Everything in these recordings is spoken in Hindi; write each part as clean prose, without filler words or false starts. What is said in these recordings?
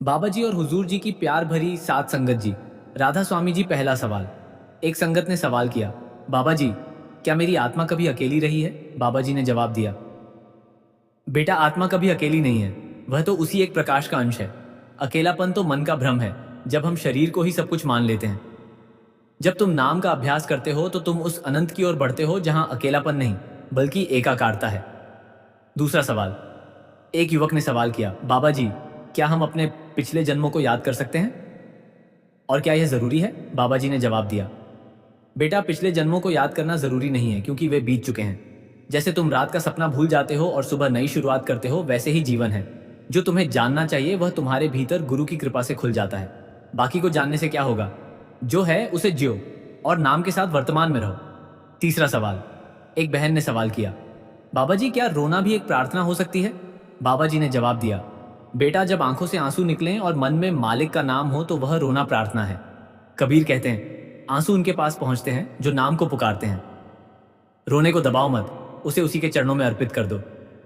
बाबा जी और हुजूर जी की प्यार भरी सात संगत जी। राधा स्वामी जी। पहला सवाल। एक संगत ने सवाल किया, बाबा जी, क्या मेरी आत्मा कभी अकेली रही है? बाबा जी ने जवाब दिया, बेटा, आत्मा कभी अकेली नहीं है। वह तो उसी एक प्रकाश का अंश है। अकेलापन तो मन का भ्रम है, जब हम शरीर को ही सब कुछ मान लेते हैं। जब तुम नाम का अभ्यास करते हो तो तुम उस अनंत की ओर बढ़ते हो जहां अकेलापन नहीं, बल्कि एकाकारता है। दूसरा सवाल। एक युवक ने सवाल किया, बाबा जी, क्या हम अपने पिछले जन्मों को याद कर सकते हैं और क्या यह जरूरी है? बाबा जी ने जवाब दिया, बेटा, पिछले जन्मों को याद करना जरूरी नहीं है, क्योंकि वे बीत चुके हैं। जैसे तुम रात का सपना भूल जाते हो और सुबह नई शुरुआत करते हो, वैसे ही जीवन है। जो तुम्हें जानना चाहिए वह तुम्हारे भीतर गुरु की कृपा से खुल जाता है। बाकी को जानने से क्या होगा? जो है उसे जियो और नाम के साथ वर्तमान में रहो। तीसरा सवाल। एक बहन ने सवाल किया, बाबा जी, क्या रोना भी एक प्रार्थना हो सकती है? बाबा जी ने जवाब दिया, बेटा, जब आंखों से आंसू निकलें और मन में मालिक का नाम हो तो वह रोना प्रार्थना है। कबीर कहते हैं, आंसू उनके पास पहुंचते हैं जो नाम को पुकारते हैं। रोने को दबाओ मत, उसे उसी के चरणों में अर्पित कर दो।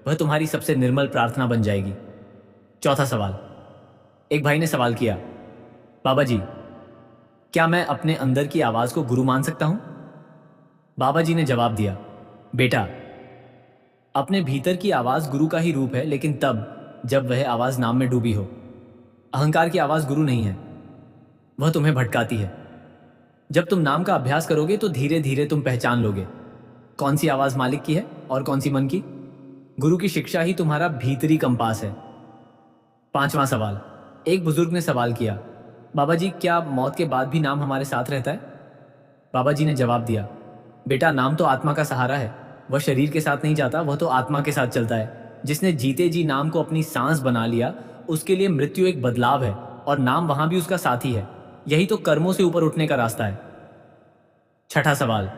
वह तुम्हारी सबसे निर्मल प्रार्थना बन जाएगी। चौथा सवाल। एक भाई ने सवाल किया, बाबा जी, क्या मैं अपने अंदर की आवाज को गुरु मान सकता हूं? बाबा जी ने जवाब दिया, बेटा, अपने भीतर की आवाज गुरु का ही रूप है, लेकिन तब जब वह आवाज नाम में डूबी हो। अहंकार की आवाज गुरु नहीं है, वह तुम्हें भटकाती है। जब तुम नाम का अभ्यास करोगे तो धीरे धीरे तुम पहचान लोगे कौन सी आवाज मालिक की है और कौन सी मन की। गुरु की शिक्षा ही तुम्हारा भीतरी कंपास है। पांचवा सवाल। एक बुजुर्ग ने सवाल किया, बाबा जी, क्या मौत के बाद भी नाम हमारे साथ रहता है? बाबा जी ने जवाब दिया, बेटा, नाम तो आत्मा का सहारा है। वह शरीर के साथ नहीं जाता, वह तो आत्मा के साथ चलता है। जिसने जीते जी नाम को अपनी सांस बना लिया, उसके लिए मृत्यु एक बदलाव है और नाम वहां भी उसका साथी है। यही तो कर्मों से ऊपर उठने का रास्ता है। छठा सवाल।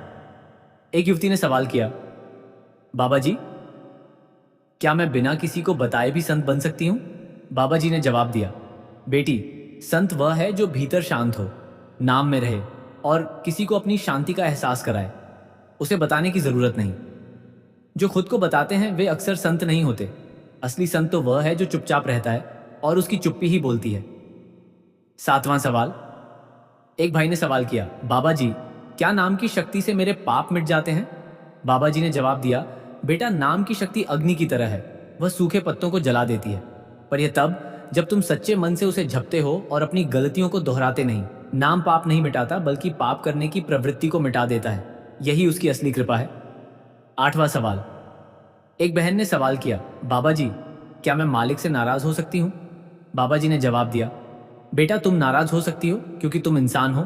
एक युवती ने सवाल किया, बाबा जी, क्या मैं बिना किसी को बताए भी संत बन सकती हूं? बाबा जी ने जवाब दिया, बेटी, संत वह है जो भीतर शांत हो, नाम में रहे और किसी को अपनी शांति का एहसास कराए। उसे बताने की जरूरत नहीं। जो खुद को बताते हैं वे अक्सर संत नहीं होते। असली संत तो वह है जो चुपचाप रहता है और उसकी चुप्पी ही बोलती है। सातवां सवाल। एक भाई ने सवाल किया, बाबा जी, क्या नाम की शक्ति से मेरे पाप मिट जाते हैं? बाबा जी ने जवाब दिया, बेटा, नाम की शक्ति अग्नि की तरह है। वह सूखे पत्तों को जला देती है, पर यह तब जब तुम सच्चे मन से उसे झपते हो और अपनी गलतियों को दोहराते नहीं। नाम पाप नहीं मिटाता, बल्कि पाप करने की प्रवृत्ति को मिटा देता है। यही उसकी असली कृपा है। आठवां सवाल। एक बहन ने सवाल किया, बाबा जी, क्या मैं मालिक से नाराज हो सकती हूं? बाबा जी ने जवाब दिया, बेटा, तुम नाराज हो सकती हो क्योंकि तुम इंसान हो,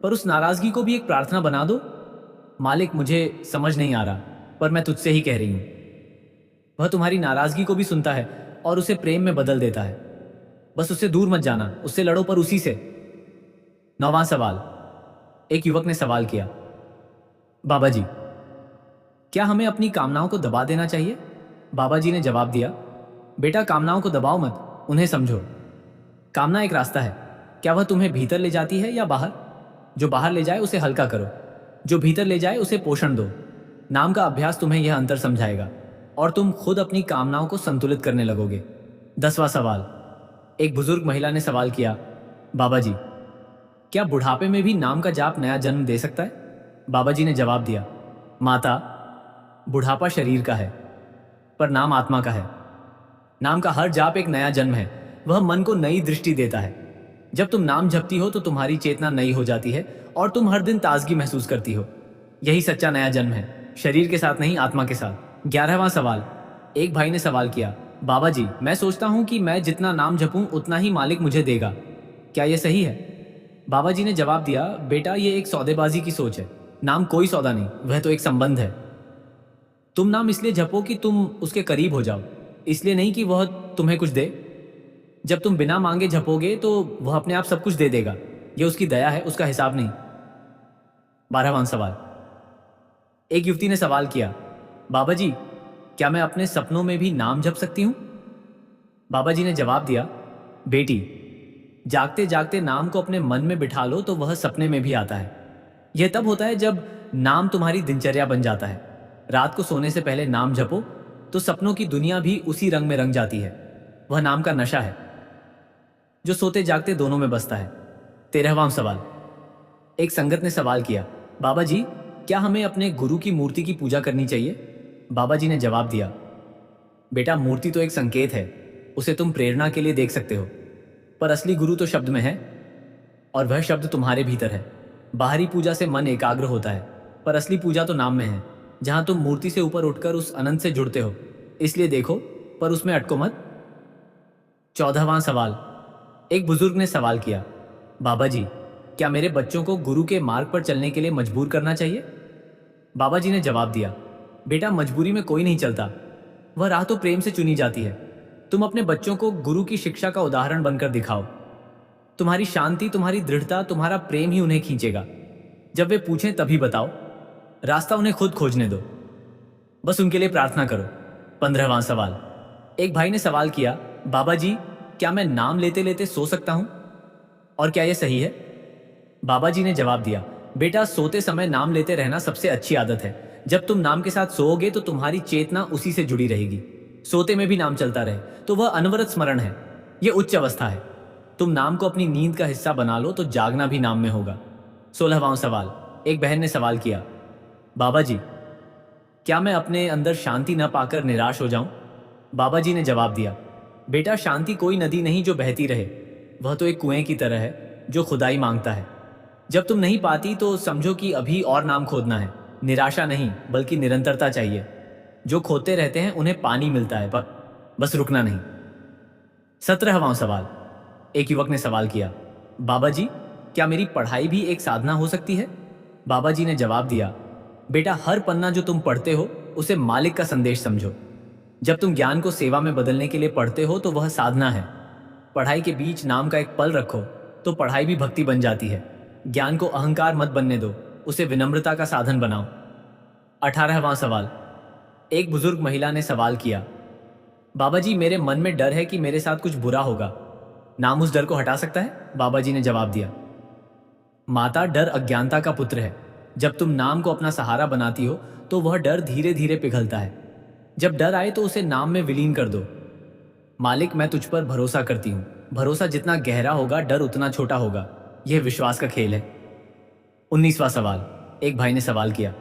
पर उस नाराजगी को भी एक प्रार्थना बना दो। मालिक, मुझे समझ नहीं आ रहा, पर मैं तुझसे ही कह रही हूं। वह तुम्हारी नाराजगी को भी सुनता है और उसे प्रेम में बदल देता है। बस उससे दूर मत जाना, उससे लड़ो पर उसी से। नौवां सवाल। एक युवक ने सवाल किया, बाबा जी, क्या हमें अपनी कामनाओं को दबा देना चाहिए? बाबा जी ने जवाब दिया, बेटा, कामनाओं को दबाओ मत, उन्हें समझो। कामना एक रास्ता है। क्या वह तुम्हें भीतर ले जाती है या बाहर? जो बाहर ले जाए उसे हल्का करो, जो भीतर ले जाए उसे पोषण दो। नाम का अभ्यास तुम्हें यह अंतर समझाएगा और तुम खुद अपनी कामनाओं को संतुलित करने लगोगे। 10वां सवाल। एक बुजुर्ग महिला ने सवाल किया, बाबा जी, क्या बुढ़ापे में भी नाम का जाप नया जन्म दे सकता है? बाबा जी ने जवाब दिया, माता, बुढ़ापा शरीर का है पर नाम आत्मा का है। नाम का हर जाप एक नया जन्म है। वह मन को नई दृष्टि देता है। जब तुम नाम जपती हो तो तुम्हारी चेतना नई हो जाती है और तुम हर दिन ताजगी महसूस करती हो। यही सच्चा नया जन्म है, शरीर के साथ नहीं, आत्मा के साथ। 11वां सवाल। एक भाई ने सवाल किया, बाबा जी, मैं सोचता हूं कि मैं जितना नाम जपूं उतना ही मालिक मुझे देगा, क्या यह सही है? बाबा जी ने जवाब दिया, बेटा, यह एक सौदेबाजी की सोच है। नाम कोई सौदा नहीं, वह तो एक संबंध है। तुम नाम इसलिए जपो कि तुम उसके करीब हो जाओ, इसलिए नहीं कि वह तुम्हें कुछ दे। जब तुम बिना मांगे जपोगे तो वह अपने आप सब कुछ दे देगा। यह उसकी दया है, उसका हिसाब नहीं। 12वां सवाल। एक युवती ने सवाल किया, बाबा जी, क्या मैं अपने सपनों में भी नाम जप सकती हूं? बाबा जी ने जवाब दिया, बेटी, जागते जागते नाम को अपने मन में बिठा लो तो वह सपने में भी आता है। यह तब होता है जब नाम तुम्हारी दिनचर्या बन जाता है। रात को सोने से पहले नाम जपो तो सपनों की दुनिया भी उसी रंग में रंग जाती है। वह नाम का नशा है। जो सोते जागते दोनों में बसता है। 13वां सवाल। एक संगत ने सवाल किया, बाबा जी, क्या हमें अपने गुरु की मूर्ति की पूजा करनी चाहिए? बाबा जी ने जवाब दिया, बेटा, मूर्ति तो एक संकेत है, उसे तुम प्रेरणा के लिए देख सकते हो, पर असली गुरु तो शब्द में है, और वह शब्द तुम्हारे भीतर है। बाहरी पूजा से मन एकाग्र होता है, पर असली पूजा तो नाम में है, जहां तुम मूर्ति से ऊपर उठकर उस अनंत से जुड़ते हो। इसलिए देखो, पर उसमें अटको मत। 14वां सवाल। एक बुजुर्ग ने सवाल किया, बाबा जी, क्या मेरे बच्चों को गुरु के मार्ग पर चलने के लिए मजबूर करना चाहिए? बाबा जी ने जवाब दिया, बेटा, मजबूरी में कोई नहीं चलता, वह राह तो प्रेम से चुनी जाती है। तुम अपने बच्चों को गुरु की शिक्षा का उदाहरण बनकर दिखाओ। तुम्हारी शांति, तुम्हारी दृढ़ता, तुम्हारा प्रेम ही उन्हें खींचेगा। जब वे पूछें तभी बताओ, रास्ता उन्हें खुद खोजने दो, बस उनके लिए प्रार्थना करो। 15वां सवाल। एक भाई ने सवाल किया, बाबा जी, क्या मैं नाम लेते लेते सो सकता हूं, और क्या यह सही है? बाबा जी ने जवाब दिया, बेटा, सोते समय नाम लेते रहना सबसे अच्छी आदत है। जब तुम नाम के साथ सोओगे तो तुम्हारी चेतना उसी से जुड़ी रहेगी। सोते में भी नाम चलता रहे तो वह अनवरत स्मरण है, यह उच्च अवस्था है। तुम नाम को अपनी नींद का हिस्सा बना लो तो जागना भी नाम में होगा। 16वां सवाल। एक बहन ने सवाल किया, बाबा जी, क्या मैं अपने अंदर शांति न पाकर निराश हो जाऊं? बाबा जी ने जवाब दिया, बेटा, शांति कोई नदी नहीं जो बहती रहे, वह तो एक कुएं की तरह है जो खुदाई मांगता है। जब तुम नहीं पाती तो समझो कि अभी और नाम खोदना है। निराशा नहीं, बल्कि निरंतरता चाहिए। जो खोदते रहते हैं उन्हें पानी मिलता है, पर बस रुकना नहीं। 17वां सवाल। एक युवक ने सवाल किया, बाबा जी, क्या मेरी पढ़ाई भी एक साधना हो सकती है? बाबा जी ने जवाब दिया, बेटा, हर पन्ना जो तुम पढ़ते हो उसे मालिक का संदेश समझो। जब तुम ज्ञान को सेवा में बदलने के लिए पढ़ते हो तो वह साधना है। पढ़ाई के बीच नाम का एक पल रखो तो पढ़ाई भी भक्ति बन जाती है। ज्ञान को अहंकार मत बनने दो, उसे विनम्रता का साधन बनाओ। 18वां सवाल। एक बुजुर्ग महिला ने सवाल किया, बाबा जी, मेरे मन में डर है कि मेरे साथ कुछ बुरा होगा, नाम उस डर को हटा सकता है? बाबा जी ने जवाब दिया, माता, डर अज्ञानता का पुत्र है। जब तुम नाम को अपना सहारा बनाती हो तो वह डर धीरे धीरे पिघलता है। जब डर आए तो उसे नाम में विलीन कर दो। मालिक, मैं तुझ पर भरोसा करती हूँ। भरोसा जितना गहरा होगा, डर उतना छोटा होगा। यह विश्वास का खेल है। 19वां सवाल। एक भाई ने सवाल किया,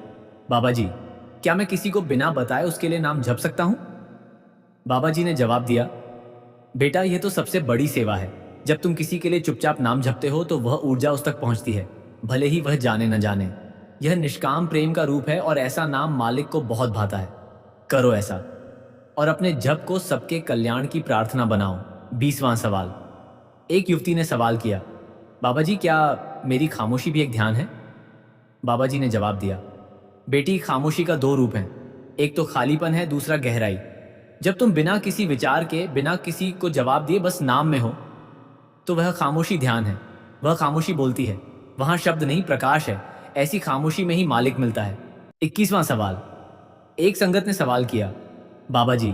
बाबा जी, क्या मैं किसी को बिना बताए उसके लिए नाम जप सकता हूँ? बाबा जी ने जवाब दिया, बेटा, यह तो सबसे बड़ी सेवा है। जब तुम किसी के लिए चुपचाप नाम जपते हो तो वह ऊर्जा उस तक पहुंचती है, भले ही वह जाने न जाने। यह निष्काम प्रेम का रूप है और ऐसा नाम मालिक को बहुत भाता है। करो ऐसा और अपने जप को सबके कल्याण की प्रार्थना बनाओ। 20वां सवाल। एक युवती ने सवाल किया, बाबा जी, क्या मेरी खामोशी भी एक ध्यान है? बाबा जी ने जवाब दिया, बेटी, खामोशी का दो रूप हैं, एक तो खालीपन है, दूसरा गहराई। जब तुम बिना किसी विचार के, बिना किसी को जवाब दिए बस नाम में हो तो वह खामोशी ध्यान है। वह खामोशी बोलती है, वहां शब्द नहीं, प्रकाश है। ऐसी खामोशी में ही मालिक मिलता है। 21वां सवाल। एक संगत ने सवाल किया, बाबा जी,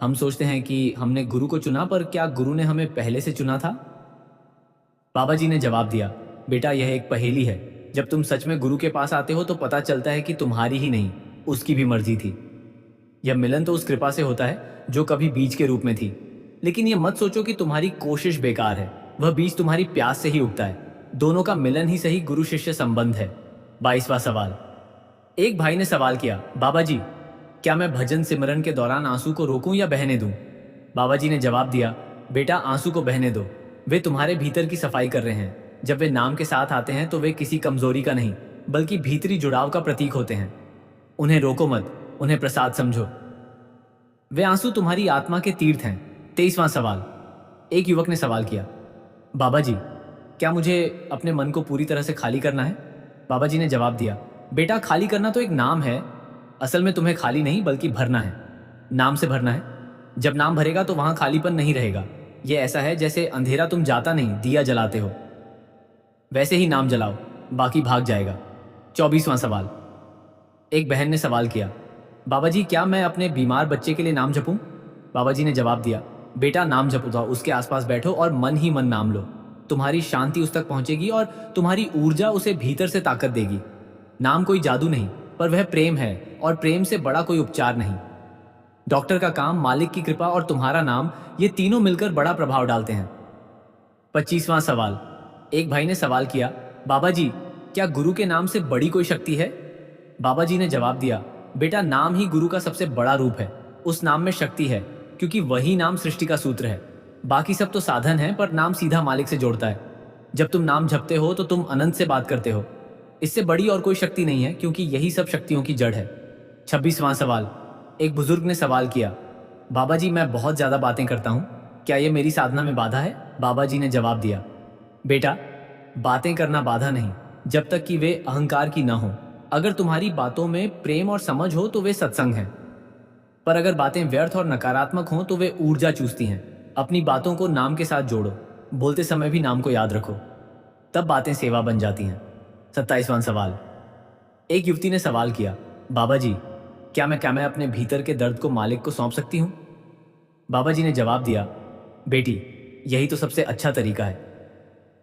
हम सोचते हैं कि हमने गुरु को चुना, पर क्या गुरु ने हमें पहले से चुना था? बाबा जी ने जवाब दिया, बेटा, यह एक पहेली है। जब तुम सच में गुरु के पास आते हो तो पता चलता है कि तुम्हारी ही नहीं, उसकी भी मर्जी थी। यह मिलन तो उस कृपा से होता है जो कभी बीज के रूप में थी। लेकिन यह मत सोचो कि तुम्हारी कोशिश बेकार है, वह बीज तुम्हारी प्यास से ही उगता है। दोनों का मिलन ही सही गुरु शिष्य संबंध है। 22वां सवाल। एक भाई ने सवाल किया, बाबा जी, क्या मैं भजन सिमरन के दौरान आंसू को रोकूं या बहने दूं? बाबा जी ने जवाब दिया, बेटा, आंसू को बहने दो। वे तुम्हारे भीतर की सफाई कर रहे हैं। जब वे नाम के साथ आते हैं तो वे किसी कमजोरी का नहीं, बल्कि भीतरी जुड़ाव का प्रतीक होते हैं। उन्हें रोको मत, उन्हें प्रसाद समझो। वे आंसू तुम्हारी आत्मा के तीर्थ हैं। 23वां सवाल। एक युवक ने सवाल किया, बाबा जी, क्या मुझे अपने मन को पूरी तरह से खाली करना है? बाबा जी ने जवाब दिया, बेटा, खाली करना तो एक नाम है, असल में तुम्हें खाली नहीं बल्कि भरना है। नाम से भरना है। जब नाम भरेगा तो वहां खालीपन नहीं रहेगा। यह ऐसा है जैसे अंधेरा तुम जाता नहीं, दिया जलाते हो, वैसे ही नाम जलाओ, बाकी भाग जाएगा। 24वां सवाल। एक बहन ने सवाल किया, बाबा जी, क्या मैं अपने बीमार बच्चे के लिए नाम जपूं? बाबा जी ने जवाब दिया, बेटा, नाम जपो, उसके आसपास बैठो और मन ही मन नाम लो। तुम्हारी शांति उस तक पहुंचेगी और तुम्हारी ऊर्जा उसे भीतर से ताकत देगी। नाम कोई जादू नहीं, पर वह प्रेम है, और प्रेम से बड़ा कोई उपचार नहीं। डॉक्टर का काम, मालिक की कृपा और तुम्हारा नाम, ये तीनों मिलकर बड़ा प्रभाव डालते हैं। 25वां सवाल। एक भाई ने सवाल किया, बाबा जी, क्या गुरु के नाम से बड़ी कोई शक्ति है? बाबा जी ने जवाब दिया, बेटा, नाम ही गुरु का सबसे बड़ा रूप है। उस नाम में शक्ति है, क्योंकि वही नाम सृष्टि का सूत्र है। बाकी सब तो साधन है, पर नाम सीधा मालिक से जोड़ता है। जब तुम नाम जपते हो तो तुम अनंत से बात करते हो। इससे बड़ी और कोई शक्ति नहीं है, क्योंकि यही सब शक्तियों की जड़ है। 26वां सवाल। एक बुजुर्ग ने सवाल किया, बाबा जी, मैं बहुत ज्यादा बातें करता हूँ, क्या ये मेरी साधना में बाधा है? बाबा जी ने जवाब दिया, बेटा, बातें करना बाधा नहीं, जब तक कि वे अहंकार की ना हो। अगर तुम्हारी बातों में प्रेम और समझ हो तो वे सत्संग हैं, पर अगर बातें व्यर्थ और नकारात्मक हों तो वे ऊर्जा चूसती हैं। अपनी बातों को नाम के साथ जोड़ो, बोलते समय भी नाम को याद रखो, तब बातें सेवा बन जाती हैं। 27वां सवाल। एक युवती ने सवाल किया, बाबा जी, क्या मैं अपने भीतर के दर्द को मालिक को सौंप सकती हूँ? बाबा जी ने जवाब दिया, बेटी, यही तो सबसे अच्छा तरीका है।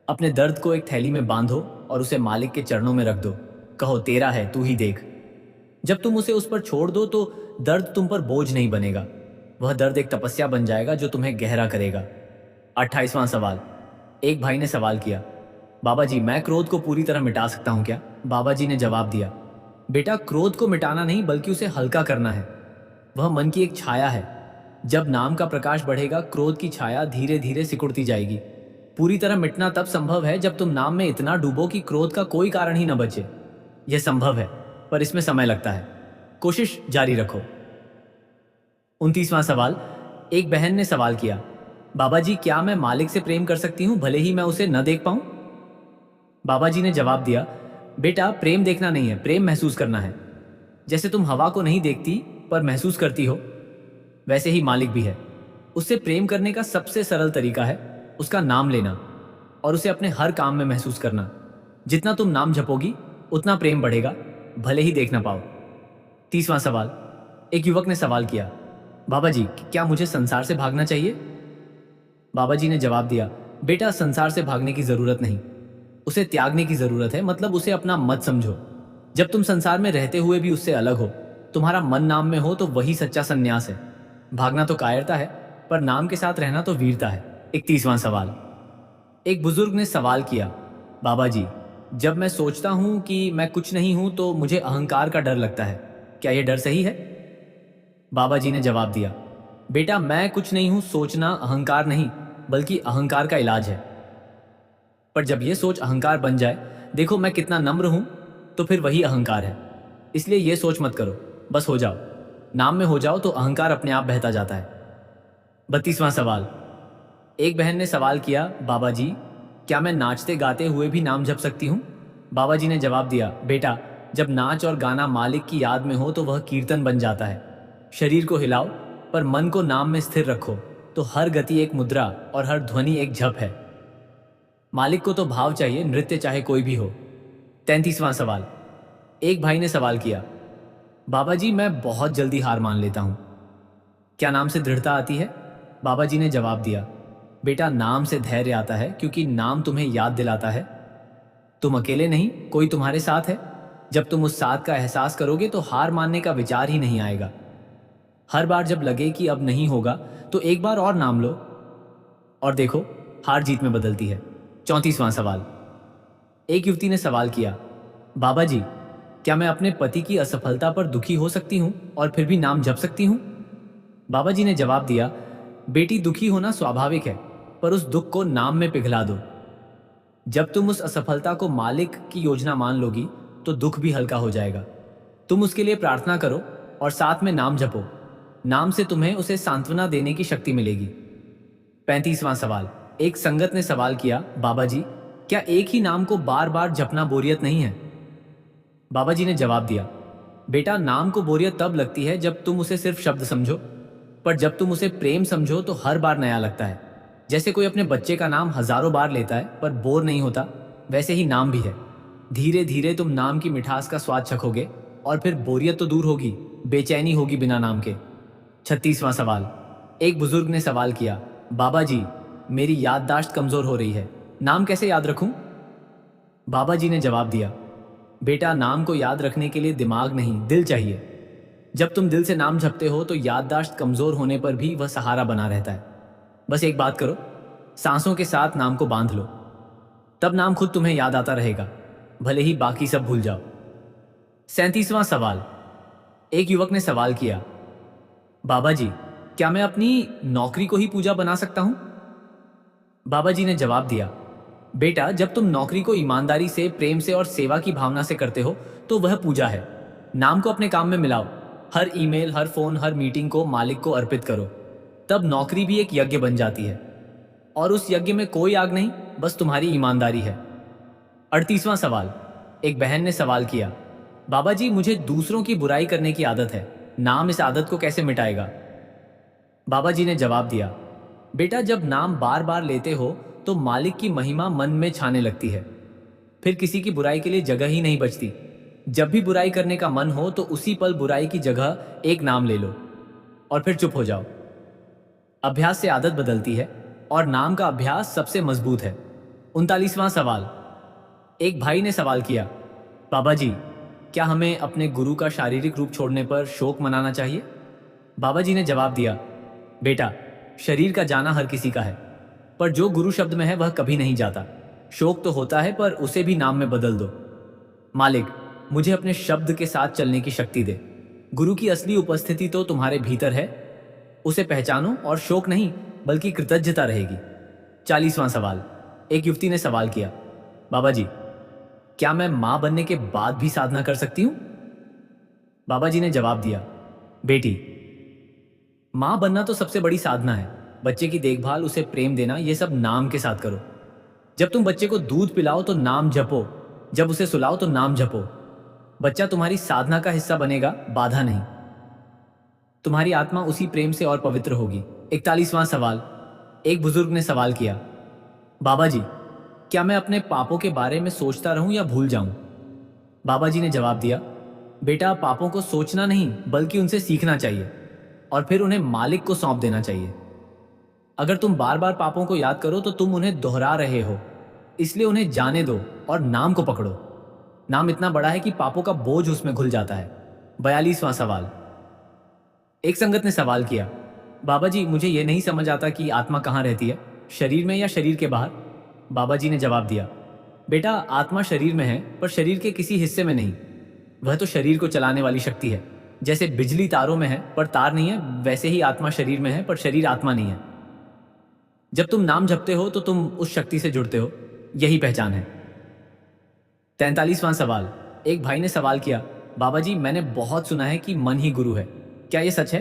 अपने दर्द को एक थैली में बांधो और उसे मालिक के चरणों में रख दो। कहो, तेरा है, तू ही देख। जब तुम उसे उस पर छोड़ दो तो दर्द तुम पर बोझ नहीं बनेगा, वह दर्द एक तपस्या बन जाएगा जो तुम्हें गहरा करेगा। 28वां सवाल। एक भाई ने सवाल किया, बाबा जी, मैं क्रोध को पूरी तरह मिटा सकता हूं क्या? बाबा जी ने जवाब दिया, बेटा, क्रोध को मिटाना नहीं बल्कि उसे हल्का करना है। वह मन की एक छाया है। जब नाम का प्रकाश बढ़ेगा, क्रोध की छाया धीरे धीरे सिकुड़ती जाएगी। पूरी तरह मिटना तब संभव है जब तुम नाम में इतना डूबो कि क्रोध का कोई कारण ही न बचे। यह संभव है, पर इसमें समय लगता है। कोशिश जारी रखो। 29वां सवाल। एक बहन ने सवाल किया, बाबा जी, क्या मैं मालिक से प्रेम कर सकती हूँ भले ही मैं उसे न देख पाऊं? बाबा जी ने जवाब दिया, बेटा, प्रेम देखना नहीं है, प्रेम महसूस करना है। जैसे तुम हवा को नहीं देखती पर महसूस करती हो, वैसे ही मालिक भी है। उससे प्रेम करने का सबसे सरल तरीका है उसका नाम लेना और उसे अपने हर काम में महसूस करना। जितना तुम नाम जपोगी उतना प्रेम बढ़ेगा, भले ही देख ना पाओ। 30वां सवाल। एक युवक ने सवाल किया, बाबा जी, क्या मुझे संसार से भागना चाहिए? बाबा जी ने जवाब दिया, बेटा, संसार से भागने की जरूरत नहीं, उसे त्यागने की जरूरत है। मतलब उसे अपना मत समझो। जब तुम संसार में रहते हुए भी उससे अलग हो, तुम्हारा मन नाम में हो, तो वही सच्चा संन्यास है। भागना तो कायरता है, पर नाम के साथ रहना तो वीरता है। 31वां सवाल। एक बुजुर्ग ने सवाल किया, बाबा जी, जब मैं सोचता हूं कि मैं कुछ नहीं हूं तो मुझे अहंकार का डर लगता है, क्या यह डर सही है? बाबा जी ने जवाब दिया, बेटा, मैं कुछ नहीं हूं सोचना अहंकार नहीं बल्कि अहंकार का इलाज है। पर जब यह सोच अहंकार बन जाए, देखो मैं कितना नम्र हूं, तो फिर वही अहंकार है। इसलिए यह सोच मत करो, बस हो जाओ। नाम में हो जाओ तो अहंकार अपने आप बहता जाता है। 32वां सवाल। एक बहन ने सवाल किया, बाबा जी, क्या मैं नाचते गाते हुए भी नाम जप सकती हूँ? बाबा जी ने जवाब दिया, बेटा, जब नाच और गाना मालिक की याद में हो तो वह कीर्तन बन जाता है। शरीर को हिलाओ, पर मन को नाम में स्थिर रखो, तो हर गति एक मुद्रा और हर ध्वनि एक जप है। मालिक को तो भाव चाहिए, नृत्य चाहे कोई भी हो। 33वां सवाल। एक भाई ने सवाल किया, बाबा जी, मैं बहुत जल्दी हार मान लेता हूँ, क्या नाम से दृढ़ता आती है? बाबा जी ने जवाब दिया, बेटा, नाम से धैर्य आता है, क्योंकि नाम तुम्हें याद दिलाता है तुम अकेले नहीं, कोई तुम्हारे साथ है। जब तुम उस साथ का एहसास करोगे तो हार मानने का विचार ही नहीं आएगा। हर बार जब लगे कि अब नहीं होगा, तो एक बार और नाम लो और देखो, हार जीत में बदलती है। 34वां सवाल। एक युवती ने सवाल किया, बाबा जी, क्या मैं अपने पति की असफलता पर दुखी हो सकती हूँ और फिर भी नाम जप सकती हूँ? बाबा जी ने जवाब दिया, बेटी, दुखी होना स्वाभाविक है, पर उस दुख को नाम में पिघला दो। जब तुम उस असफलता को मालिक की योजना मान लोगी तो दुख भी हल्का हो जाएगा। तुम उसके लिए प्रार्थना करो और साथ में नाम जपो। नाम से तुम्हें उसे सांत्वना देने की शक्ति मिलेगी। 35वां सवाल। एक संगत ने सवाल किया, बाबा जी, क्या एक ही नाम को बार बार जपना बोरियत नहीं है? बाबा जी ने जवाब दिया, बेटा, नाम को बोरियत तब लगती है जब तुम उसे सिर्फ शब्द समझो, पर जब तुम उसे प्रेम समझो तो हर बार नया लगता है। जैसे कोई अपने बच्चे का नाम हजारों बार लेता है पर बोर नहीं होता, वैसे ही नाम भी है। धीरे धीरे तुम नाम की मिठास का स्वाद चखोगे और फिर बोरियत तो दूर होगी, बेचैनी होगी बिना नाम के। 36वां सवाल। एक बुजुर्ग ने सवाल किया, बाबा जी, मेरी याददाश्त कमजोर हो रही है, नाम कैसे याद रखूं? बाबा जी ने जवाब दिया, बेटा, नाम को याद रखने के लिए दिमाग नहीं, दिल चाहिए। जब तुम दिल से नाम जपते हो तो याददाश्त कमजोर होने पर भी वह सहारा बना रहता है। बस एक बात करो, सांसों के साथ नाम को बांध लो, तब नाम खुद तुम्हें याद आता रहेगा, भले ही बाकी सब भूल जाओ। 37वां सवाल। एक युवक ने सवाल किया, बाबा जी, क्या मैं अपनी नौकरी को ही पूजा बना सकता हूं? बाबा जी ने जवाब दिया, बेटा, जब तुम नौकरी को ईमानदारी से, प्रेम से और सेवा की भावना से करते हो तो वह पूजा है। नाम को अपने काम में मिलाओ। हर ईमेल, हर फोन, हर मीटिंग को मालिक को अर्पित करो, तब नौकरी भी एक यज्ञ बन जाती है। और उस यज्ञ में कोई आग नहीं, बस तुम्हारी ईमानदारी है। 38वां सवाल। एक बहन ने सवाल किया, बाबा जी, मुझे दूसरों की बुराई करने की आदत है, नाम इस आदत को कैसे मिटाएगा? बाबा जी ने जवाब दिया, बेटा, जब नाम बार बार लेते हो तो मालिक की महिमा मन में छाने लगती है, फिर किसी की बुराई के लिए जगह ही नहीं बचती। जब भी बुराई करने का मन हो तो उसी पल बुराई की जगह एक नाम ले लो और फिर चुप हो जाओ। अभ्यास से आदत बदलती है और नाम का अभ्यास सबसे मजबूत है। 39वां सवाल। एक भाई ने सवाल किया, बाबा जी, क्या हमें अपने गुरु का शारीरिक रूप छोड़ने पर शोक मनाना चाहिए? बाबा जी ने जवाब दिया, बेटा, शरीर का जाना हर किसी का है, पर जो गुरु शब्द में है वह कभी नहीं जाता। शोक तो होता है, पर उसे भी नाम में बदल दो। मालिक, मुझे अपने शब्द के साथ चलने की शक्ति दे। गुरु की असली उपस्थिति तो तुम्हारे भीतर है, उसे पहचानो और शोक नहीं बल्कि कृतज्ञता रहेगी। 40वां सवाल। एक युवती ने सवाल किया, बाबा जी, क्या मैं मां बनने के बाद भी साधना कर सकती हूं? बाबा जी ने जवाब दिया, बेटी, मां बनना तो सबसे बड़ी साधना है। बच्चे की देखभाल, उसे प्रेम देना, यह सब नाम के साथ करो। जब तुम बच्चे को दूध पिलाओ तो नाम जपो, जब उसे सुलाओ तो नाम जपो। बच्चा तुम्हारी साधना का हिस्सा बनेगा, बाधा नहीं। तुम्हारी आत्मा उसी प्रेम से और पवित्र होगी। 41वां सवाल। एक बुजुर्ग ने सवाल किया, बाबा जी, क्या मैं अपने पापों के बारे में सोचता रहूं या भूल जाऊं? बाबा जी ने जवाब दिया, बेटा, पापों को सोचना नहीं बल्कि उनसे सीखना चाहिए और फिर उन्हें मालिक को सौंप देना चाहिए। अगर तुम बार बार पापों को याद करो तो तुम उन्हें दोहरा रहे हो, इसलिए उन्हें जाने दो और नाम को पकड़ो। नाम इतना बड़ा है कि पापों का बोझ उसमें घुल जाता है। 42वां सवाल। एक संगत ने सवाल किया, बाबा जी, मुझे यह नहीं समझ आता कि आत्मा कहाँ रहती है, शरीर में या शरीर के बाहर? बाबा जी ने जवाब दिया, बेटा, आत्मा शरीर में है पर शरीर के किसी हिस्से में नहीं। वह तो शरीर को चलाने वाली शक्ति है। जैसे बिजली तारों में है पर तार नहीं है, वैसे ही आत्मा शरीर में है पर शरीर आत्मा नहीं है। जब तुम नाम जपते हो तो तुम उस शक्ति से जुड़ते हो, यही पहचान है। 43वां सवाल। एक भाई ने सवाल किया, बाबा जी, मैंने बहुत सुना है कि मन ही गुरु है, क्या यह सच है?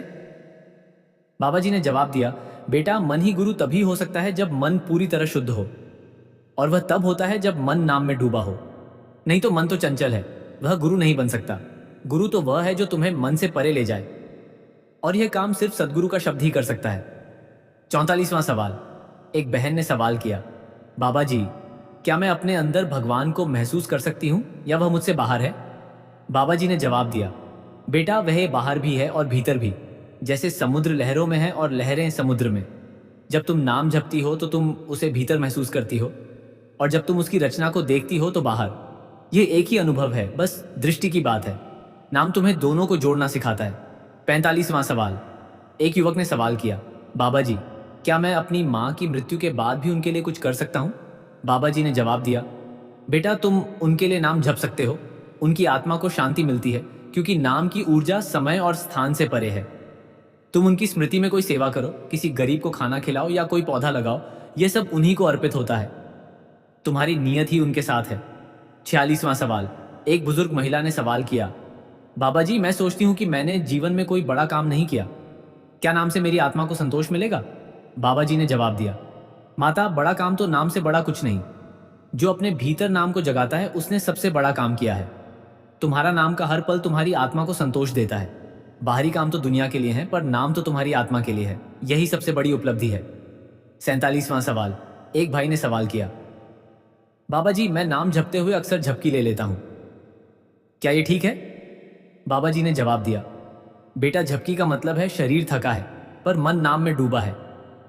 बाबा जी ने जवाब दिया, बेटा, मन ही गुरु तभी हो सकता है जब मन पूरी तरह शुद्ध हो, और वह तब होता है जब मन नाम में डूबा हो। नहीं तो मन तो चंचल है, वह गुरु नहीं बन सकता। गुरु तो वह है जो तुम्हें मन से परे ले जाए, और यह काम सिर्फ सदगुरु का शब्द ही कर सकता है। 44वां सवाल। एक बहन ने सवाल किया, बाबा जी, क्या मैं अपने अंदर भगवान को महसूस कर सकती हूँ या वह मुझसे बाहर है? बाबा जी ने जवाब दिया, बेटा, वह बाहर भी है और भीतर भी। जैसे समुद्र लहरों में है और लहरें समुद्र में। जब तुम नाम जपती हो तो तुम उसे भीतर महसूस करती हो, और जब तुम उसकी रचना को देखती हो तो बाहर। यह एक ही अनुभव है, बस दृष्टि की बात है। नाम तुम्हें दोनों को जोड़ना सिखाता है। 45वां सवाल। एक युवक ने सवाल किया, बाबा जी, क्या मैं अपनी माँ की मृत्यु के बाद भी उनके लिए कुछ कर सकता हूँ? बाबा जी ने जवाब दिया, बेटा, तुम उनके लिए नाम जप सकते हो। उनकी आत्मा को शांति मिलती है क्योंकि नाम की ऊर्जा समय और स्थान से परे है। तुम उनकी स्मृति में कोई सेवा करो, किसी गरीब को खाना खिलाओ या कोई पौधा लगाओ, यह सब उन्हीं को अर्पित होता है। तुम्हारी नीयत ही उनके साथ है। 46वां सवाल। एक बुजुर्ग महिला ने सवाल किया, बाबा जी, मैं सोचती हूँ कि मैंने जीवन में कोई बड़ा काम नहीं किया, क्या नाम से मेरी आत्मा को संतोष मिलेगा? बाबा जी ने जवाब दिया, माता, बड़ा काम तो नाम से बड़ा कुछ नहीं। जो अपने भीतर नाम को जगाता है उसने सबसे बड़ा काम किया है। तुम्हारा नाम का हर पल तुम्हारी आत्मा को संतोष देता है। बाहरी काम तो दुनिया के लिए है, पर नाम तो तुम्हारी आत्मा के लिए है। यही सबसे बड़ी उपलब्धि है। 47वां सवाल। एक भाई ने सवाल किया, बाबा जी, मैं नाम जपते हुए अक्सर झपकी ले लेता हूं, क्या ये ठीक है? बाबा जी ने जवाब दिया, बेटा, झपकी का मतलब है शरीर थका है पर मन नाम में डूबा है।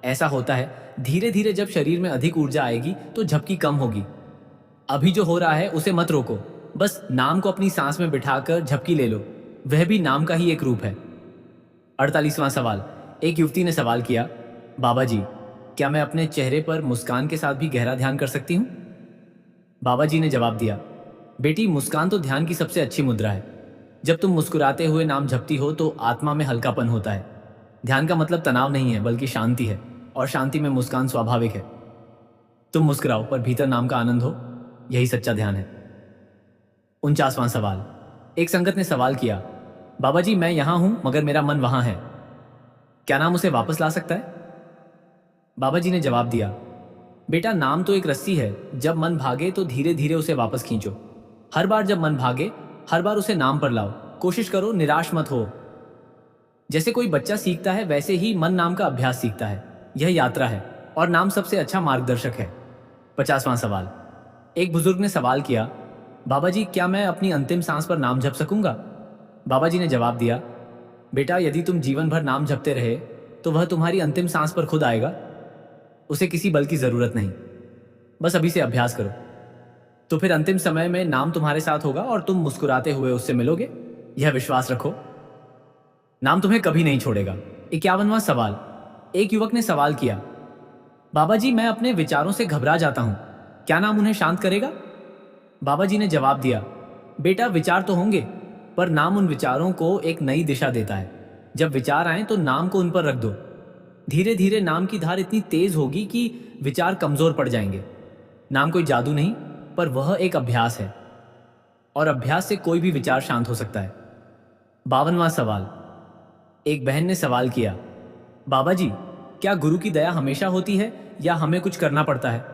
ऐसा होता है, धीरे धीरे जब शरीर में अधिक ऊर्जा आएगी तो झपकी कम होगी। अभी जो हो रहा है उसे मत रोको, बस नाम को अपनी सांस में बिठाकर झपकी ले लो, वह भी नाम का ही एक रूप है। 48वां सवाल। एक युवती ने सवाल किया, बाबा जी, क्या मैं अपने चेहरे पर मुस्कान के साथ भी गहरा ध्यान कर सकती हूँ? बाबा जी ने जवाब दिया, बेटी मुस्कान तो ध्यान की सबसे अच्छी मुद्रा है। जब तुम मुस्कुराते हुए नाम जपती हो तो आत्मा में हल्कापन होता है। ध्यान का मतलब तनाव नहीं है बल्कि शांति है, और शांति में मुस्कान स्वाभाविक है। तुम मुस्कुराओ पर भीतर नाम का आनंद हो, यही सच्चा ध्यान है। 49वां सवाल। एक संगत ने सवाल किया, बाबा जी मैं यहाँ हूँ मगर मेरा मन वहाँ है, क्या नाम उसे वापस ला सकता है? बाबा जी ने जवाब दिया, बेटा नाम तो एक रस्सी है, जब मन भागे तो धीरे धीरे उसे वापस खींचो। हर बार जब मन भागे हर बार उसे नाम पर लाओ। कोशिश करो, निराश मत हो। जैसे कोई बच्चा सीखता है वैसे ही मन नाम का अभ्यास सीखता है। यह यात्रा है और नाम सबसे अच्छा मार्गदर्शक है। 50वां सवाल। एक बुजुर्ग ने सवाल किया, बाबा जी क्या मैं अपनी अंतिम सांस पर नाम जप सकूंगा? बाबा जी ने जवाब दिया, बेटा यदि तुम जीवन भर नाम जपते रहे तो वह तुम्हारी अंतिम सांस पर खुद आएगा। उसे किसी बल की जरूरत नहीं, बस अभी से अभ्यास करो। तो फिर अंतिम समय में नाम तुम्हारे साथ होगा और तुम मुस्कुराते हुए उससे मिलोगे। यह विश्वास रखो, नाम तुम्हें कभी नहीं छोड़ेगा। 51वां सवाल। एक युवक ने सवाल किया, बाबा जी मैं अपने विचारों से घबरा जाता हूं, क्या नाम उन्हें शांत करेगा? बाबा जी ने जवाब दिया, बेटा विचार तो होंगे पर नाम उन विचारों को एक नई दिशा देता है। जब विचार आए तो नाम को उन पर रख दो। धीरे धीरे नाम की धार इतनी तेज होगी कि विचार कमजोर पड़ जाएंगे। नाम कोई जादू नहीं, पर वह एक अभ्यास है, और अभ्यास से कोई भी विचार शांत हो सकता है। 52वां सवाल। एक बहन ने सवाल किया, बाबा जी क्या गुरु की दया हमेशा होती है या हमें कुछ करना पड़ता है?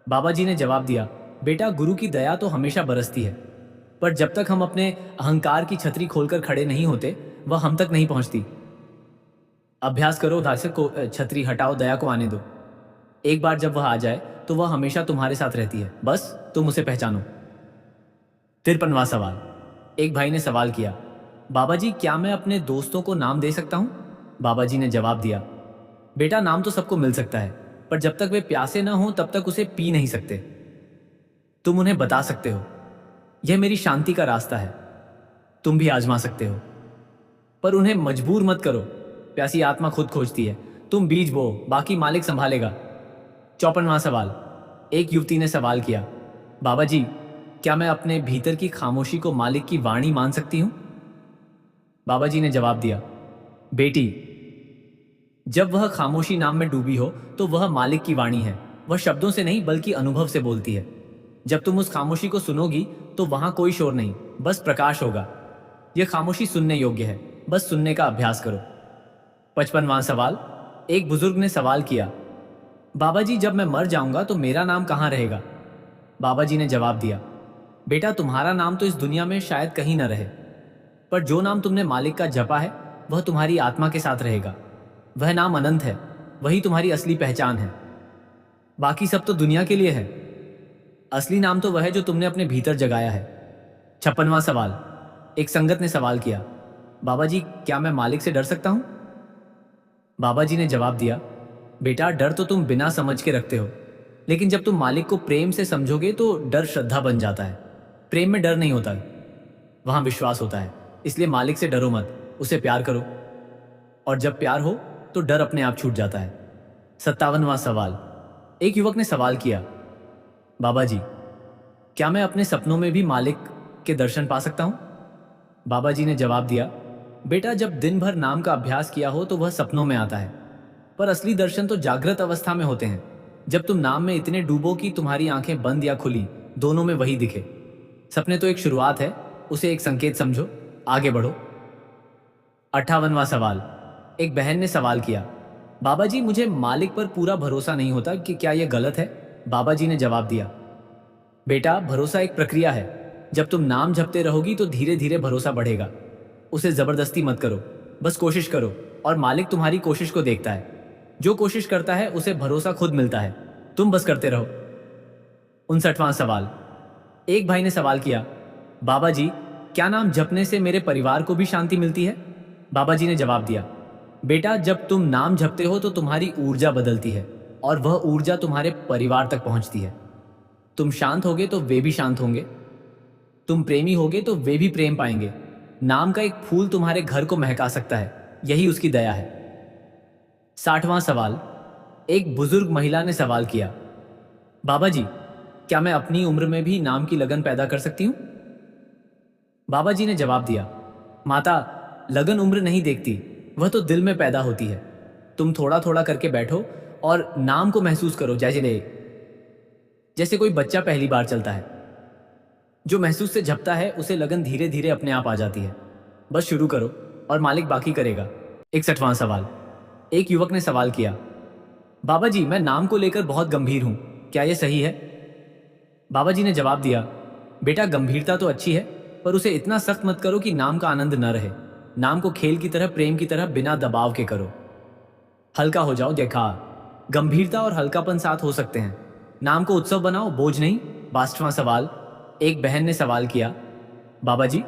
बाबा जी ने जवाब दिया, बेटा गुरु की दया तो हमेशा बरसती है, पर जब तक हम अपने अहंकार की छतरी खोलकर खड़े नहीं होते वह हम तक नहीं पहुंचती। अभ्यास करो, धासक को छतरी हटाओ, दया को आने दो। एक बार जब वह आ जाए तो वह हमेशा तुम्हारे साथ रहती है, बस तुम उसे पहचानो। 53वां सवाल। एक भाई ने सवाल किया, बाबा जी क्या मैं अपने दोस्तों को नाम दे सकता हूं? बाबा जी ने जवाब दिया, बेटा नाम तो सबको मिल सकता है, पर जब तक वे प्यासे ना हो तब तक उसे पी नहीं सकते। तुम उन्हें बता सकते हो, यह मेरी शांति का रास्ता है, तुम भी आजमा सकते हो, पर उन्हें मजबूर मत करो। प्यासी आत्मा खुद खोजती है, तुम बीज बो, बाकी मालिक संभालेगा। 54वां सवाल। एक युवती ने सवाल किया, बाबा जी क्या मैं अपने भीतर की खामोशी को मालिक की वाणी मान सकती हूं? बाबा जी ने जवाब दिया, बेटी जब वह खामोशी नाम में डूबी हो तो वह मालिक की वाणी है। वह शब्दों से नहीं बल्कि अनुभव से बोलती है। जब तुम उस खामोशी को सुनोगी तो वहां कोई शोर नहीं, बस प्रकाश होगा। यह खामोशी सुनने योग्य है, बस सुनने का अभ्यास करो। 55वां सवाल। एक बुजुर्ग ने सवाल किया, बाबा जी जब मैं मर जाऊंगा तो मेरा नाम कहां रहेगा? बाबा जी ने जवाब दिया, बेटा तुम्हारा नाम तो इस दुनिया में शायद कहीं न रहे, पर जो नाम तुमने मालिक का जपा है वह तुम्हारी आत्मा के साथ रहेगा। वह नाम अनंत है, वही तुम्हारी असली पहचान है। बाकी सब तो दुनिया के लिए है, असली नाम तो वह है जो तुमने अपने भीतर जगाया है। 56वां सवाल। एक संगत ने सवाल किया, बाबा जी क्या मैं मालिक से डर सकता हूं? बाबा जी ने जवाब दिया, बेटा डर तो तुम बिना समझ के रखते हो, लेकिन जब तुम मालिक को प्रेम से समझोगे तो डर श्रद्धा बन जाता है। प्रेम में डर नहीं होता, वहां विश्वास होता है। इसलिए मालिक से डरो मत, उसे प्यार करो, और जब प्यार हो तो डर अपने आप छूट जाता है। 57वां सवाल। एक युवक ने सवाल किया, बाबा जी क्या मैं अपने सपनों में भी मालिक के दर्शन पा सकता हूं? बाबा जी ने जवाब दिया, बेटा जब दिन भर नाम का अभ्यास किया हो तो वह सपनों में आता है, पर असली दर्शन तो जागृत अवस्था में होते हैं। जब तुम नाम में इतने डूबो कि तुम्हारी आंखें बंद या खुली, दोनों में वही दिखे। सपने तो एक शुरुआत है, उसे एक संकेत समझो, आगे बढ़ो। 58वां सवाल। एक बहन ने सवाल किया, बाबा जी मुझे मालिक पर पूरा भरोसा नहीं होता, कि क्या यह गलत है? बाबा जी ने जवाब दिया, बेटा भरोसा एक प्रक्रिया है। जब तुम नाम जपते रहोगी तो धीरे धीरे भरोसा बढ़ेगा। उसे जबरदस्ती मत करो, बस कोशिश करो, और मालिक तुम्हारी कोशिश को देखता है। जो कोशिश करता है उसे भरोसा खुद मिलता है, तुम बस करते रहो। 59वां सवाल। एक भाई ने सवाल किया, बाबा जी क्या नाम जपने से मेरे परिवार को भी शांति मिलती है? बाबा जी ने जवाब दिया, बेटा जब तुम नाम जपते हो तो तुम्हारी ऊर्जा बदलती है, और वह ऊर्जा तुम्हारे परिवार तक पहुंचती है। तुम शांत होगे तो वे भी शांत होंगे, तुम प्रेमी होगे तो वे भी प्रेम पाएंगे। नाम का एक फूल तुम्हारे घर को महका सकता है, यही उसकी दया है। 60वां सवाल। एक बुजुर्ग महिला ने सवाल किया, बाबा जी, क्या मैं अपनी उम्र में भी नाम की लगन पैदा कर सकती हूँ? बाबा जी ने जवाब दिया, माता, लगन उम्र नहीं देखती, वह तो दिल में पैदा होती है। तुम थोड़ा थोड़ा करके बैठो और नाम को महसूस करो, जैसे कोई बच्चा पहली बार चलता है। जो महसूस से झपता है उसे लगन धीरे धीरे अपने आप आ जाती है। बस शुरू करो और मालिक बाकी करेगा। 61वां सवाल। एक युवक ने सवाल किया, बाबा जी, मैं नाम को लेकर बहुत गंभीर हूं, क्या यह सही है? बाबा जी ने जवाब दिया, बेटा, गंभीरता तो अच्छी है, पर उसे इतना सख्त मत करो कि नाम का आनंद न रहे। नाम को खेल की तरह, प्रेम की तरह, बिना दबाव के करो। हल्का हो जाओ, देखा, गंभीरता और हल्कापन साथ हो सकते हैं। नाम को उत्सव बनाओ, बोझ नहीं। 62वां सवाल। एक बहन ने सवाल किया, बाबा जी,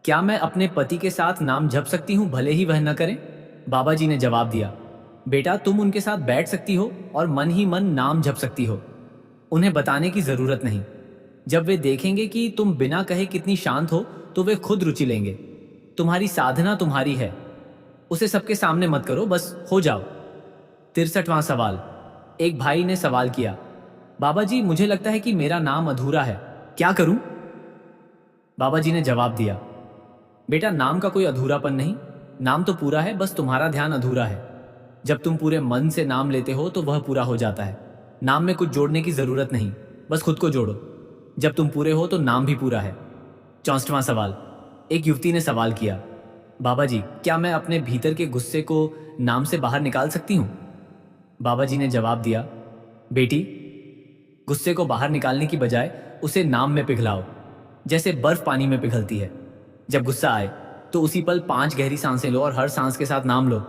क्या मैं अपने पति के साथ नाम जप सकती हूँ भले ही वह न करें? बाबा जी ने जवाब दिया, बेटा, तुम उनके साथ बैठ सकती हो और मन ही मन नाम जप सकती हो। उन्हें बताने की जरूरत नहीं। जब वे देखेंगे कि तुम बिना कहे कितनी शांत हो, तो वे खुद रुचि लेंगे। तुम्हारी साधना तुम्हारी है, उसे सबके सामने मत करो, बस हो जाओ। 63वां सवाल। एक भाई ने सवाल किया, बाबा जी, मुझे लगता है कि मेरा नाम अधूरा है, क्या करूं? बाबा जी ने जवाब दिया, बेटा, नाम का कोई अधूरापन नहीं, नाम तो पूरा है, बस तुम्हारा ध्यान अधूरा है। जब तुम पूरे मन से नाम लेते हो तो वह पूरा हो जाता है। नाम में कुछ जोड़ने की जरूरत नहीं, बस खुद को जोड़ो। जब तुम पूरे हो तो नाम भी पूरा है। 64वां सवाल। एक युवती ने सवाल किया, बाबा जी, क्या मैं अपने भीतर के गुस्से को नाम से बाहर निकाल सकती हूँ? बाबा जी ने जवाब दिया, बेटी, गुस्से को बाहर निकालने की बजाय उसे नाम में पिघलाओ, जैसे बर्फ पानी में पिघलती है। जब गुस्सा आए तो उसी पल 5 गहरी सांसें लो और हर सांस के साथ नाम लो।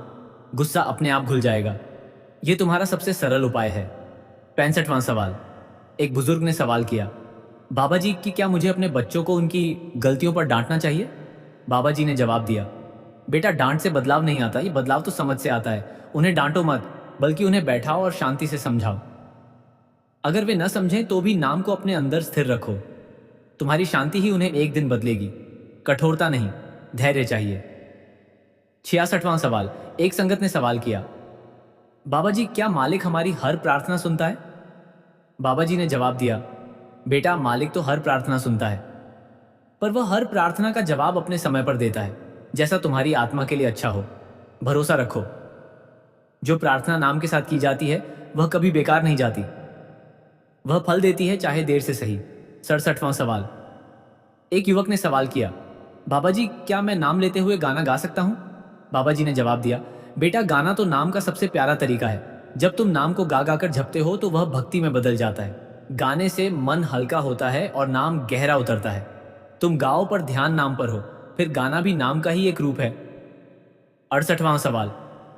गुस्सा अपने आप घुल जाएगा। यह तुम्हारा सबसे सरल उपाय है। 65वां सवाल। एक बुजुर्ग ने सवाल किया, बाबा जी, कि क्या मुझे अपने बच्चों को उनकी गलतियों पर डांटना चाहिए? बाबा जी ने जवाब दिया, बेटा, डांट से बदलाव नहीं आता, ये बदलाव तो समझ से आता है। उन्हें डांटो मत, बल्कि उन्हें बैठाओ और शांति से समझाओ। अगर वे न समझें तो भी नाम को अपने अंदर स्थिर रखो। तुम्हारी शांति ही उन्हें एक दिन बदलेगी। कठोरता नहीं, धैर्य चाहिए। 66वां सवाल। एक संगत ने सवाल किया, बाबा जी, क्या मालिक हमारी हर प्रार्थना सुनता है? बाबा जी ने जवाब दिया, बेटा, मालिक तो हर प्रार्थना सुनता है, पर वह हर प्रार्थना का जवाब अपने समय पर देता है, जैसा तुम्हारी आत्मा के लिए अच्छा हो। भरोसा रखो, जो प्रार्थना नाम के साथ की जाती है वह कभी बेकार नहीं जाती। वह फल देती है, चाहे देर से सही। 67वां सवाल। एक युवक ने सवाल किया, बाबा जी, क्या मैं नाम लेते हुए गाना गा सकता हूं? बाबा जी ने जवाब दिया, बेटा, गाना तो नाम का सबसे प्यारा तरीका है। जब तुम नाम को गा गा कर जपते हो तो वह भक्ति में बदल जाता है। गाने से मन हल्का होता है और नाम गहरा उतरता है। तुम गाओ पर ध्यान नाम पर हो, फिर गाना भी नाम का ही एक रूप है। 68वां सवाल।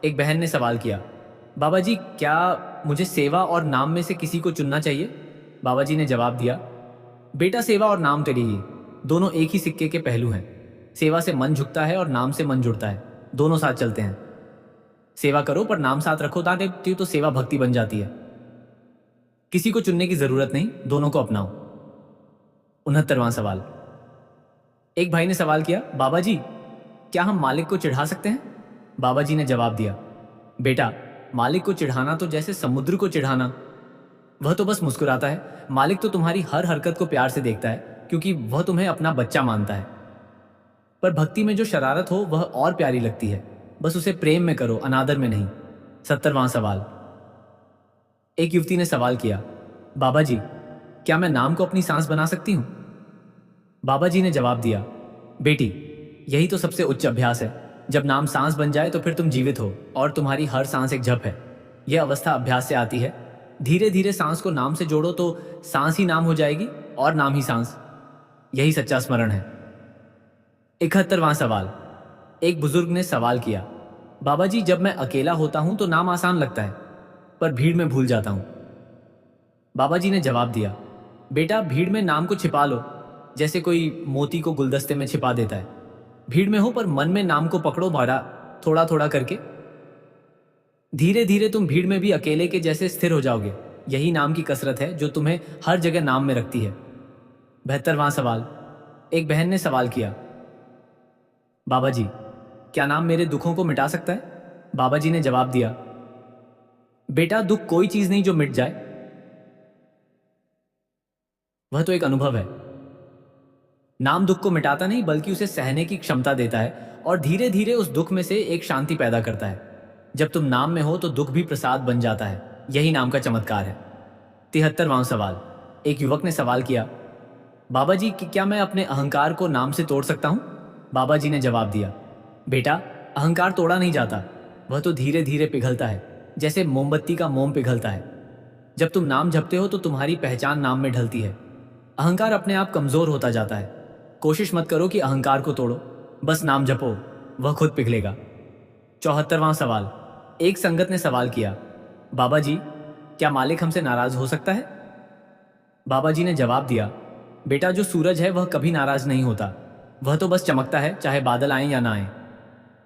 एक बहन ने सवाल किया, बाबा जी, क्या मुझे सेवा और नाम में से किसी को चुनना चाहिए? बाबा जी ने जवाब दिया, बेटा, सेवा और नाम तेरी ही, दोनों एक ही सिक्के के पहलू हैं। सेवा से मन झुकता है और नाम से मन जुड़ता है, दोनों साथ चलते हैं। सेवा करो पर नाम साथ रखो, ताकि तो सेवा भक्ति बन जाती है। किसी को चुनने की जरूरत नहीं, दोनों को अपनाओ। 69वां सवाल। एक भाई ने सवाल किया, बाबा जी, क्या हम मालिक को चिढ़ा सकते हैं? बाबा जी ने जवाब दिया, बेटा, मालिक को चिढ़ाना तो जैसे समुद्र को चिढ़ाना, वह तो बस मुस्कुराता है। मालिक तो तुम्हारी हर हरकत को प्यार से देखता है, क्योंकि वह तुम्हें अपना बच्चा मानता है। पर भक्ति में जो शरारत हो वह और प्यारी लगती है। बस उसे प्रेम में करो, अनादर में नहीं। 70वां सवाल। एक युवती ने सवाल किया, बाबा जी, क्या मैं नाम को अपनी सांस बना सकती हूँ? बाबा जी ने जवाब दिया, बेटी, यही तो सबसे उच्च अभ्यास है। जब नाम सांस बन जाए तो फिर तुम जीवित हो और तुम्हारी हर सांस एक जप है। यह अवस्था अभ्यास से आती है। धीरे धीरे सांस को नाम से जोड़ो तो सांस ही नाम हो जाएगी और नाम ही सांस। यही सच्चा स्मरण है। 71वां सवाल। एक बुजुर्ग ने सवाल किया, बाबा जी, जब मैं अकेला होता हूं तो नाम आसान लगता है, पर भीड़ में भूल जाता हूं। बाबा जी ने जवाब दिया, बेटा, भीड़ में नाम को छिपा लो, जैसे कोई मोती को गुलदस्ते में छिपा देता है। भीड़ में हो पर मन में नाम को पकड़ो, भरा थोड़ा थोड़ा करके। धीरे धीरे तुम भीड़ में भी अकेले के जैसे स्थिर हो जाओगे। यही नाम की कसरत है जो तुम्हें हर जगह नाम में रखती है। 72वां सवाल। एक बहन ने सवाल किया, बाबा जी, क्या नाम मेरे दुखों को मिटा सकता है? बाबा जी ने जवाब दिया, बेटा, दुख कोई चीज नहीं जो मिट जाए, वह तो एक अनुभव है। नाम दुख को मिटाता नहीं बल्कि उसे सहने की क्षमता देता है और धीरे धीरे उस दुख में से एक शांति पैदा करता है। जब तुम नाम में हो तो दुख भी प्रसाद बन जाता है। यही नाम का चमत्कार है। 73वां सवाल। एक युवक ने सवाल किया, बाबा जी कि क्या मैं अपने अहंकार को नाम से तोड़ सकता हूँ? बाबा जी ने जवाब दिया, बेटा, अहंकार तोड़ा नहीं जाता, वह तो धीरे धीरे पिघलता है, जैसे मोमबत्ती का मोम पिघलता है। जब तुम नाम जपते हो तो तुम्हारी पहचान नाम में ढलती है। अहंकार अपने आप कमजोर होता जाता है। कोशिश मत करो कि अहंकार को तोड़ो, बस नाम जपो, वह खुद पिघलेगा। 74वां सवाल। एक संगत ने सवाल किया, बाबा जी, क्या मालिक हमसे नाराज हो सकता है? बाबा जी ने जवाब दिया, बेटा, जो सूरज है वह कभी नाराज नहीं होता, वह तो बस चमकता है, चाहे बादल आए या ना आए।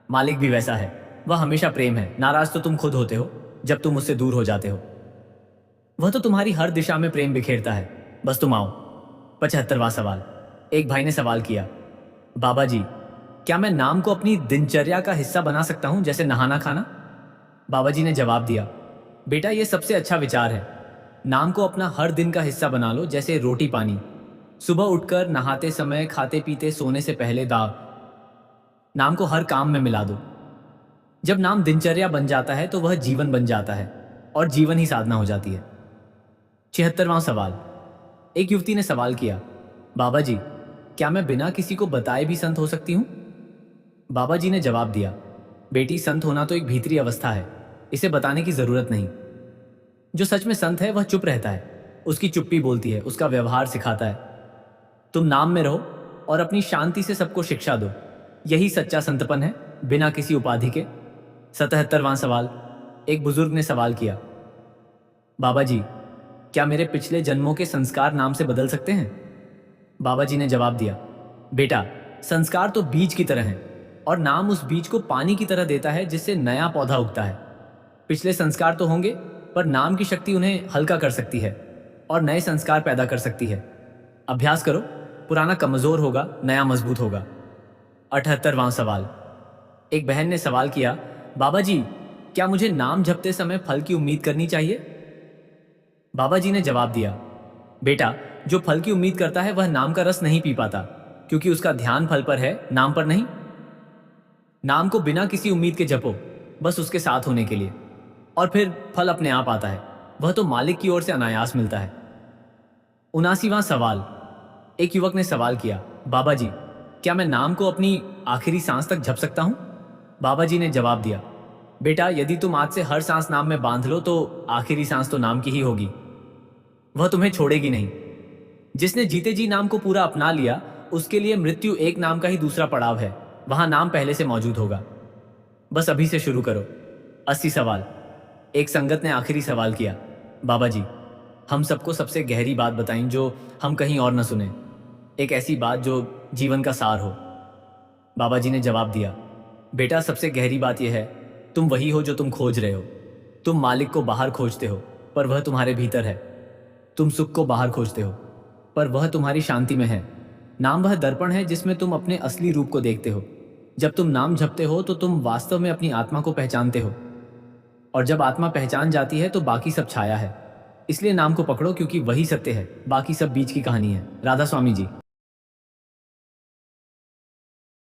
मालिक भी वैसा है, वह हमेशा प्रेम है। नाराज तो तुम खुद होते हो जब तुम उससे दूर हो जाते हो। वह तो तुम्हारी हर दिशा में प्रेम बिखेरता है, बस तुम आओ। 75वां सवाल। एक भाई ने सवाल किया, बाबा जी, क्या मैं नाम को अपनी दिनचर्या का हिस्सा बना सकता हूं, जैसे नहाना खाना? बाबा जी ने जवाब दिया, बेटा, यह सबसे अच्छा विचार है। नाम को अपना हर दिन का हिस्सा बना लो, जैसे रोटी पानी। सुबह उठकर, नहाते समय, खाते पीते, सोने से पहले दाग। नाम को हर काम में मिला दो। जब नाम दिनचर्या बन जाता है तो वह जीवन बन जाता है और जीवन ही साधना हो जाती है। 76वां सवाल। एक युवती ने सवाल किया, बाबा जी, क्या मैं बिना किसी को बताए भी संत हो सकती हूँ? बाबा जी ने जवाब दिया, बेटी, संत होना तो एक भीतरी अवस्था है, इसे बताने की जरूरत नहीं। जो सच में संत है वह चुप रहता है, उसकी चुप्पी बोलती है, उसका व्यवहार सिखाता है। तुम नाम में रहो और अपनी शांति से सबको शिक्षा दो, यही सच्चा संतपन है, बिना किसी उपाधि के। 77वां सवाल। एक बुजुर्ग ने सवाल किया, बाबा जी, क्या मेरे पिछले जन्मों के संस्कार नाम से बदल सकते हैं? बाबा जी ने जवाब दिया, बेटा, संस्कार तो बीज की तरह हैं और नाम उस बीज को पानी की तरह देता है जिससे नया पौधा उगता है। पिछले संस्कार तो होंगे, पर नाम की शक्ति उन्हें हल्का कर सकती है और नए संस्कार पैदा कर सकती है। अभ्यास करो, पुराना कमजोर होगा, नया मजबूत होगा। 78वां सवाल। एक बहन ने सवाल किया, बाबा जी, क्या मुझे नाम जपते समय फल की उम्मीद करनी चाहिए? बाबा जी ने जवाब दिया, बेटा, जो फल की उम्मीद करता है वह नाम का रस नहीं पी पाता, क्योंकि उसका ध्यान फल पर है, नाम पर नहीं। नाम को बिना किसी उम्मीद के जपो, बस उसके साथ होने के लिए, और फिर फल अपने आप आता है, वह तो मालिक की ओर से अनायास मिलता है। 79वां सवाल। एक युवक ने सवाल किया, बाबा जी, क्या मैं नाम को अपनी आखिरी सांस तक जप सकता हूं? बाबा जी ने जवाब दिया, बेटा, यदि तुम आज से हर सांस नाम में बांध लो तो आखिरी सांस तो नाम की ही होगी, वह तुम्हें छोड़ेगी नहीं। जिसने जीते जी नाम को पूरा अपना लिया, उसके लिए मृत्यु एक नाम का ही दूसरा पड़ाव है, वहां नाम पहले से मौजूद होगा। बस अभी से शुरू करो। 80 सवाल। एक संगत ने आखिरी सवाल किया, बाबा जी, हम सबको सबसे गहरी बात बताएं जो हम कहीं और न सुने, एक ऐसी बात जो जीवन का सार हो। बाबा जी ने जवाब दिया, बेटा, सबसे गहरी बात यह है, तुम वही हो जो तुम खोज रहे हो। तुम मालिक को बाहर खोजते हो, पर वह तुम्हारे भीतर है। तुम सुख को बाहर खोजते हो, पर वह तुम्हारी शांति में है। नाम वह दर्पण है जिसमें तुम अपने असली रूप को देखते हो। जब तुम नाम जपते हो तो तुम वास्तव में अपनी आत्मा को पहचानते हो, और जब आत्मा पहचान जाती है तो बाकी सब छाया है। इसलिए नाम को पकड़ो, क्योंकि वही सत्य है, बाकी सब बीच की कहानी है। राधा स्वामी जी।